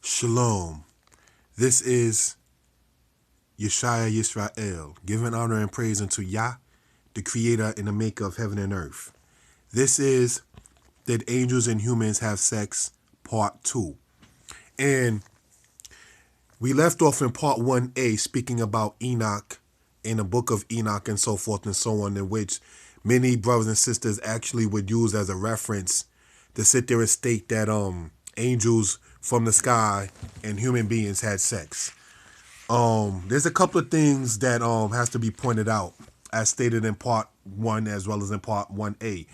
Shalom. This is Yeshaya Yisrael, giving honor and praise unto Yah, the creator and the maker of heaven and earth. This is Did Angels and Humans Have Sex, Part 2. And we left off in Part 1a, speaking about Enoch, in the book of Enoch and so forth and so on, in which many brothers and sisters actually would use as a reference to sit there and state that angels from the sky and human beings had sex. There's a couple of things that has to be pointed out, as stated in part 1 as well as in part 1a.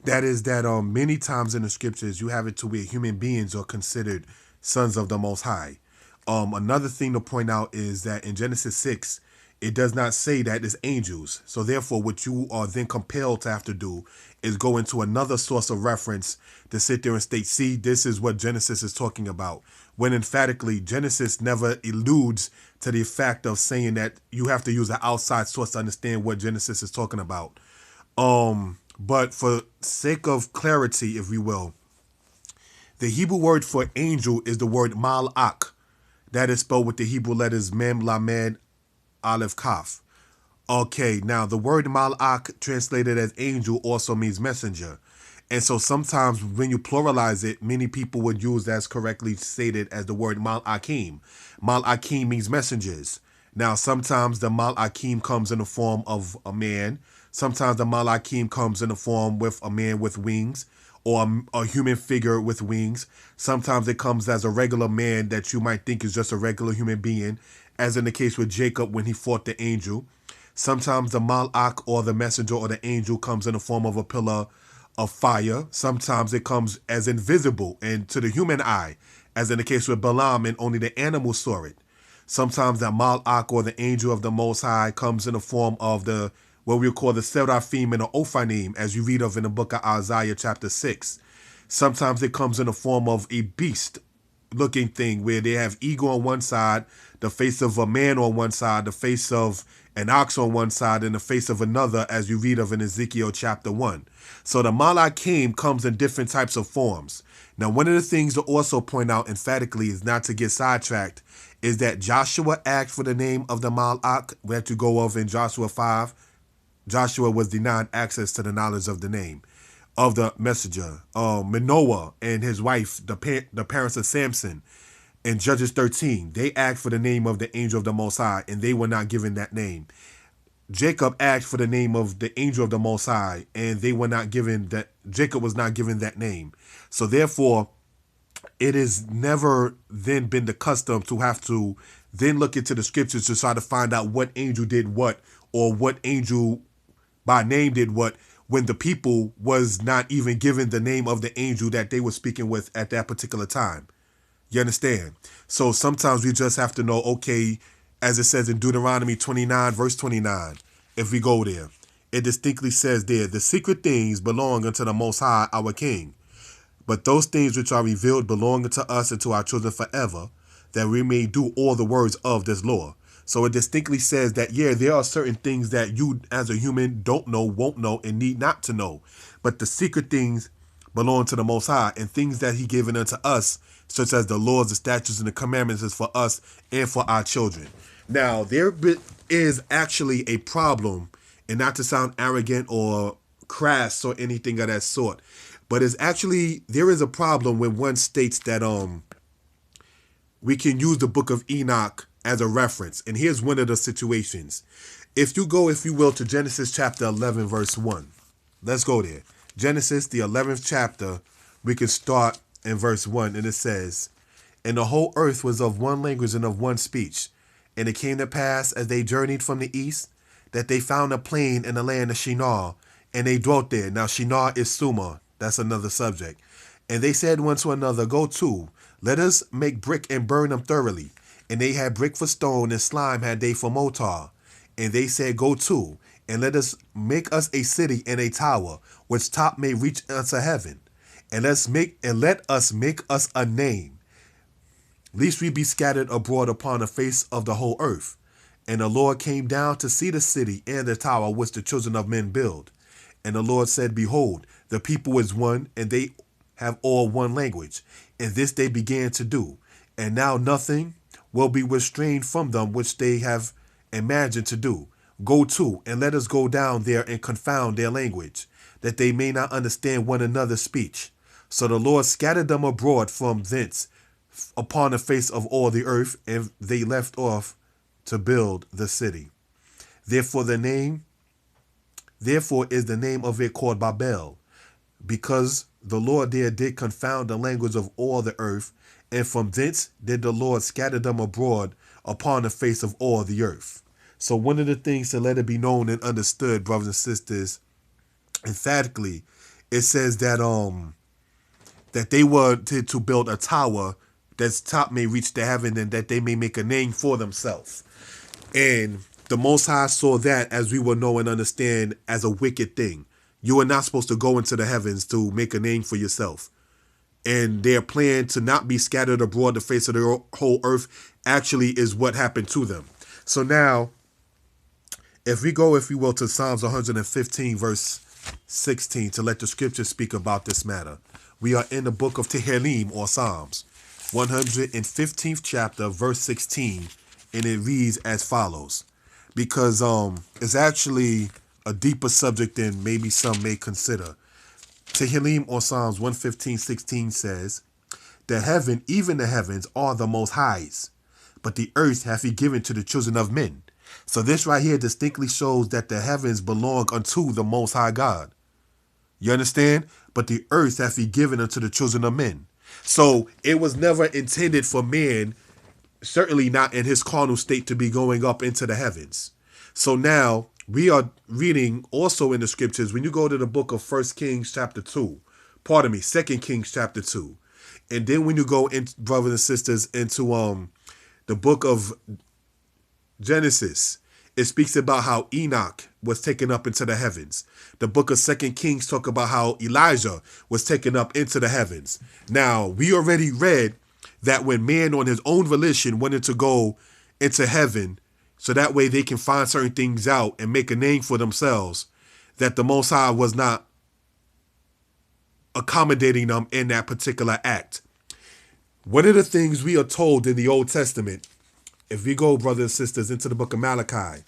That is that many times in the scriptures you have it to where human beings are considered sons of the Most High. Another thing to point out is that in Genesis 6, it does not say that it's angels. So therefore, what you are then compelled to have to do is go into another source of reference to sit there and state, see, this is what Genesis is talking about. When emphatically, Genesis never alludes to the fact of saying that you have to use an outside source to understand what Genesis is talking about. But for sake of clarity, if we will, the Hebrew word for angel is the word malach. That is spelled with the Hebrew letters mem, lamed, aleph, kaf. Okay, now the word malach, translated as angel, also means messenger. And so sometimes when you pluralize it, many people would use as correctly stated as the word malachim. Malachim means messengers. Now, sometimes the malachim comes in the form of a man. Sometimes the malachim comes in the form with a man with wings, or a human figure with wings. Sometimes it comes as a regular man that you might think is just a regular human being, as in the case with Jacob when he fought the angel. Sometimes the malach, or the messenger, or the angel, comes in the form of a pillar of fire. Sometimes it comes as invisible and to the human eye, as in the case with Balaam, and only the animals saw it. Sometimes the malach, or the angel of the Most High, comes in the form of the what we call the seraphim and the ophanim, as you read of in the book of Isaiah chapter 6. Sometimes it comes in the form of a beast looking thing, where they have eagle on one side, the face of a man on one side, the face of an ox on one side, and the face of another, as you read of in Ezekiel chapter 1. So the malachim comes in different types of forms. Now, one of the things to also point out emphatically, is not to get sidetracked, is that Joshua asked for the name of the malach. We have to go over in Joshua 5. Joshua was denied access to the knowledge of the name of the messenger. Manoah and his wife, the parents of Samson, in Judges 13, they asked for the name of the angel of the Most High, and they were not given that name. Jacob asked for the name of the angel of the Most High, and they were not given that. Jacob was not given that name. So therefore, it has never then been the custom to have to then look into the scriptures to try to find out what angel did what, or what angel by name did what, when the people was not even given the name of the angel that they were speaking with at that particular time. You understand? So sometimes we just have to know, okay, as it says in Deuteronomy 29, verse 29, if we go there, it distinctly says there, the secret things belong unto the Most High, our King. But those things which are revealed belong unto us and to our children forever, that we may do all the words of this law. So it distinctly says that, yeah, there are certain things that you as a human don't know, won't know, and need not to know. But the secret things belong to the Most High, and things that he given unto us, such as the laws, the statutes, and the commandments, is for us and for our children. Now, there is actually a problem, and not to sound arrogant or crass or anything of that sort, but there is a problem when one states that we can use the book of Enoch as a reference. And here's one of the situations. If you go, if you will, to Genesis chapter 11, verse 1. Let's go there. Genesis, the 11th chapter, we can start in verse 1, and it says, and the whole earth was of one language and of one speech. And it came to pass, as they journeyed from the east, that they found a plain in the land of Shinar, and they dwelt there. Now, Shinar is Sumer. That's another subject. And they said one to another, go to, let us make brick and burn them thoroughly. And they had brick for stone, and slime had they for mortar. And they said, go to, and let us make us a city and a tower, which top may reach unto heaven. And let us make us a name, lest we be scattered abroad upon the face of the whole earth. And the Lord came down to see the city and the tower which the children of men build. And the Lord said, behold, the people is one, and they have all one language. And this they began to do. And now nothing will be restrained from them which they have imagined to do. Go to, and let us go down there and confound their language, that they may not understand one another's speech. So the Lord scattered them abroad from thence upon the face of all the earth, and they left off to build the city. Therefore is the name of it called Babel, because the Lord there did confound the language of all the earth, and from thence did the Lord scatter them abroad upon the face of all the earth. So one of the things to let it be known and understood, brothers and sisters, emphatically, it says that that they wanted to build a tower that's top may reach to heaven, and that they may make a name for themselves. And the Most High saw that, as we will know and understand, as a wicked thing. You are not supposed to go into the heavens to make a name for yourself. And their plan to not be scattered abroad the face of the whole earth actually is what happened to them. So now, if we go, if you will, to Psalms 115, verse 16, to let the scripture speak about this matter. We are in the book of Tehillim, or Psalms, 115th chapter, verse 16, and it reads as follows. Because it's actually a deeper subject than maybe some may consider. Tehillim, or Psalms 115:16 says, "The heaven, even the heavens, are the Most High's, but the earth hath he given to the children of men." So this right here distinctly shows that the heavens belong unto the Most High God. You understand? But the earth hath he given unto the children of men. So it was never intended for man, certainly not in his carnal state, to be going up into the heavens. So now we are reading also in the scriptures, when you go to the book of 2 Kings chapter 2, and then when you go in, brothers and sisters, into the book of Genesis, it speaks about how Enoch was taken up into the heavens. The book of 2 Kings talk about how Elijah was taken up into the heavens. Now, we already read that when man on his own volition wanted to go into heaven, so that way they can find certain things out and make a name for themselves, that the Most High was not accommodating them in that particular act. One of the things we are told in the Old Testament, if we go, brothers and sisters, into the book of Malachi,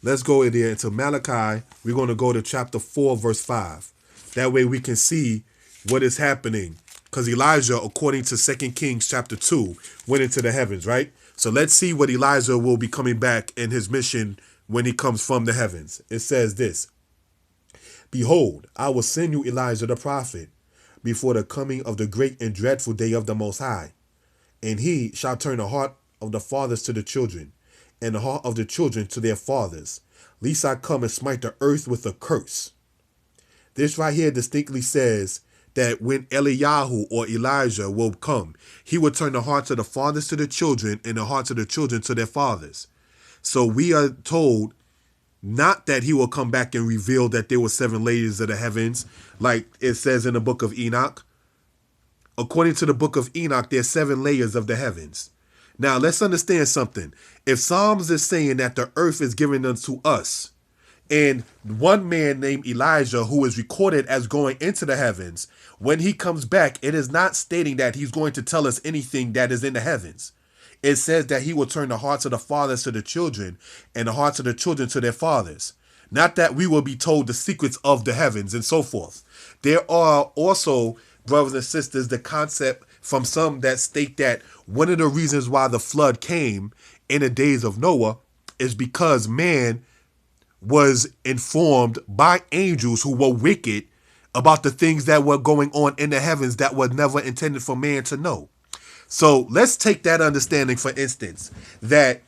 let's go in there into Malachi. We're going to go to chapter 4, verse 5. That way we can see what is happening. Because Elijah, according to 2 Kings chapter 2, went into the heavens, right? So let's see what Elijah will be coming back in his mission when he comes from the heavens. It says this: "Behold, I will send you Elijah the prophet before the coming of the great and dreadful day of the Most High. And he shall turn the heart of the fathers to the children, and the heart of the children to their fathers, lest I come and smite the earth with a curse." This right here distinctly says that when Eliyahu, or Elijah, will come, he will turn the hearts of the fathers to the children, and the hearts of the children to their fathers. So we are told not that he will come back and reveal that there were 7 layers of the heavens, like it says in the book of Enoch. According to the book of Enoch, there's 7 layers of the heavens. Now, let's understand something. If Psalms is saying that the earth is given unto us, and one man named Elijah, who is recorded as going into the heavens, when he comes back, it is not stating that he's going to tell us anything that is in the heavens. It says that he will turn the hearts of the fathers to the children, and the hearts of the children to their fathers. Not that we will be told the secrets of the heavens and so forth. There are also, brothers and sisters, the concept from some that state that one of the reasons why the flood came in the days of Noah is because man was informed by angels who were wicked about the things that were going on in the heavens that were never intended for man to know. So let's take that understanding, for instance, that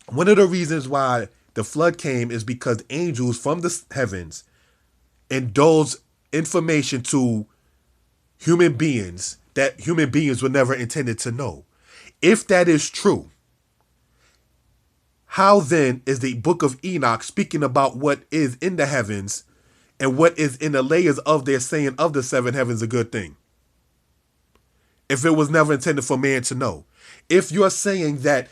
one of the reasons why the flood came is because angels from the heavens indulged information to human beings that human beings were never intended to know. If that is true, how then is the book of Enoch speaking about what is in the heavens and what is in the layers of their saying of the 7 heavens a good thing, if it was never intended for man to know? If you're saying that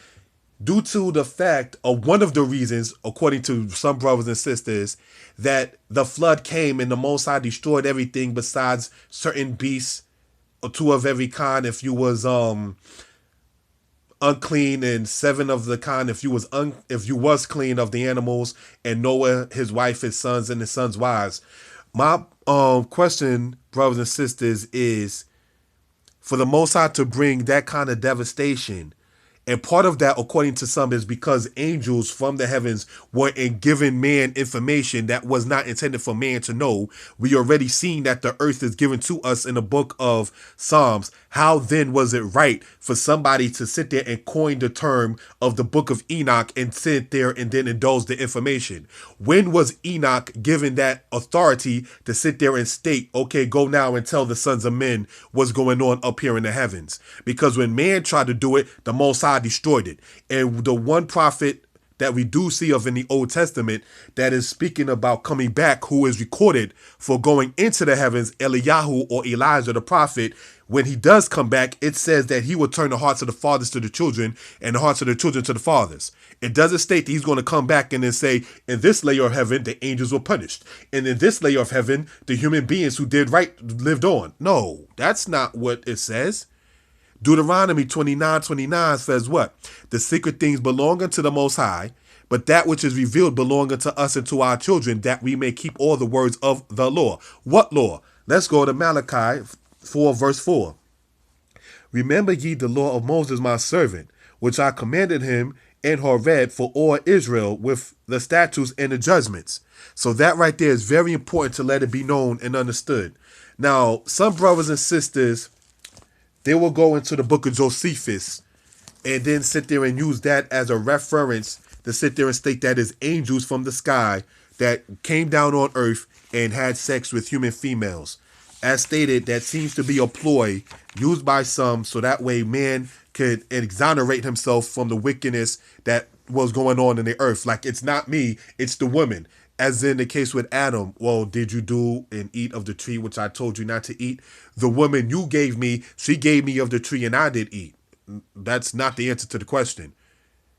due to the fact of one of the reasons, according to some brothers and sisters, that the flood came and the Most High destroyed everything besides certain beasts or 2 of every kind, if you was unclean, and 7 of the kind if you was clean of the animals, and Noah, his wife, his sons, and his sons' wives. My question, brothers and sisters, is for the Most High to bring that kind of devastation. And part of that, according to some, is because angels from the heavens were giving man information that was not intended for man to know. We already seen that the earth is given to us in the book of Psalms. How then was it right for somebody to sit there and coin the term of the book of Enoch and sit there and then indulge the information? When was Enoch given that authority to sit there and state, okay, go now and tell the sons of men what's going on up here in the heavens? Because when man tried to do it, the Most High destroyed it. And the one prophet that we do see of in the Old Testament that is speaking about coming back, who is recorded for going into the heavens, Eliyahu or Elijah the prophet, when he does come back, it says that he will turn the hearts of the fathers to the children and the hearts of the children to the fathers. It doesn't state that he's going to come back and then say, in this layer of heaven, the angels were punished. And in this layer of heaven, the human beings who did right lived on. No, that's not what it says. Deuteronomy 29:29 says what? The secret things belong unto the Most High, but that which is revealed belong unto us and to our children, that we may keep all the words of the law. What law? Let's go to Malachi 4 verse 4. Remember ye the law of Moses my servant, which I commanded him in Horeb for all Israel, with the statutes and the judgments. So that right there is very important to let it be known and understood. Now, some brothers and sisters, they will go into the book of Josephus and then sit there and use that as a reference to sit there and state that is angels from the sky that came down on earth and had sex with human females. As stated, that seems to be a ploy used by some so that way man could exonerate himself from the wickedness that was going on in the earth. Like, it's not me, it's the woman. As in the case with Adam, well, did you do and eat of the tree which I told you not to eat? The woman you gave me, she gave me of the tree and I did eat. That's not the answer to the question.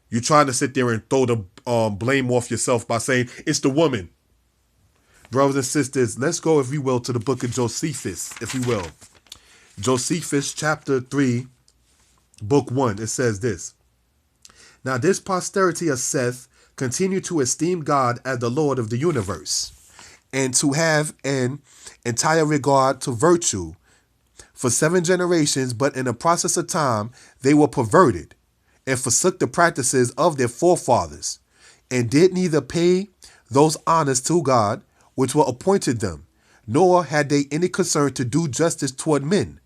You're trying to sit there and throw the blame off yourself by saying it's the woman. Brothers and sisters, let's go, if we will, to the book of Josephus, if we will. Josephus chapter 3, book 1, it says this. Now this posterity of Seth continue to esteem God as the Lord of the universe, and to have an entire regard to virtue for 7 generations, but in the process of time they were perverted and forsook the practices of their forefathers, and did neither pay those honors to God which were appointed them, nor had they any concern to do justice toward men.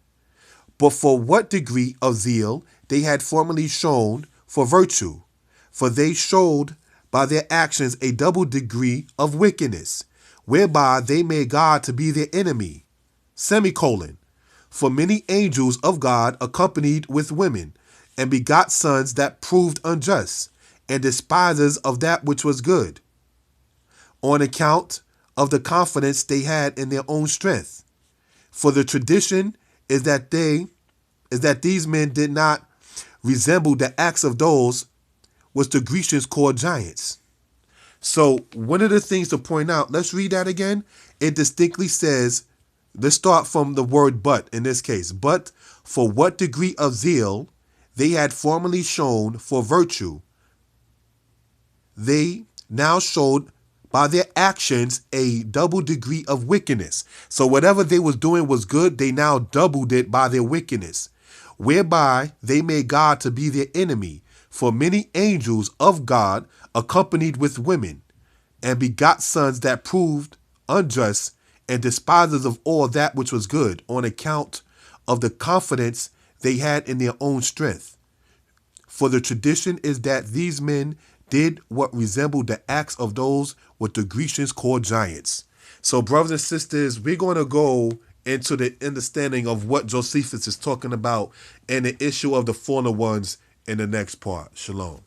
But for what degree of zeal they had formerly shown for virtue, for they showed by their actions a double degree of wickedness, whereby they made God to be their enemy. Semicolon. For many angels of God accompanied with women, and begot sons that proved unjust, and despisers of that which was good, on account of the confidence they had in their own strength. For the tradition is that these men did not resemble the acts of those which the Grecians called giants. So one of the things to point out, let's read that again. It distinctly says, let's start from the word but in this case. But for what degree of zeal they had formerly shown for virtue, they now showed by their actions a double degree of wickedness. So whatever they was doing was good, they now doubled it by their wickedness, whereby they made God to be their enemy. For many angels of God accompanied with women, and begot sons that proved unjust, and despisers of all that which was good, on account of the confidence they had in their own strength. For the tradition is that these men did what resembled the acts of those what the Grecians called giants. So, brothers and sisters, we're going to go into the understanding of what Josephus is talking about and the issue of the fallen ones in the next part. Shalom.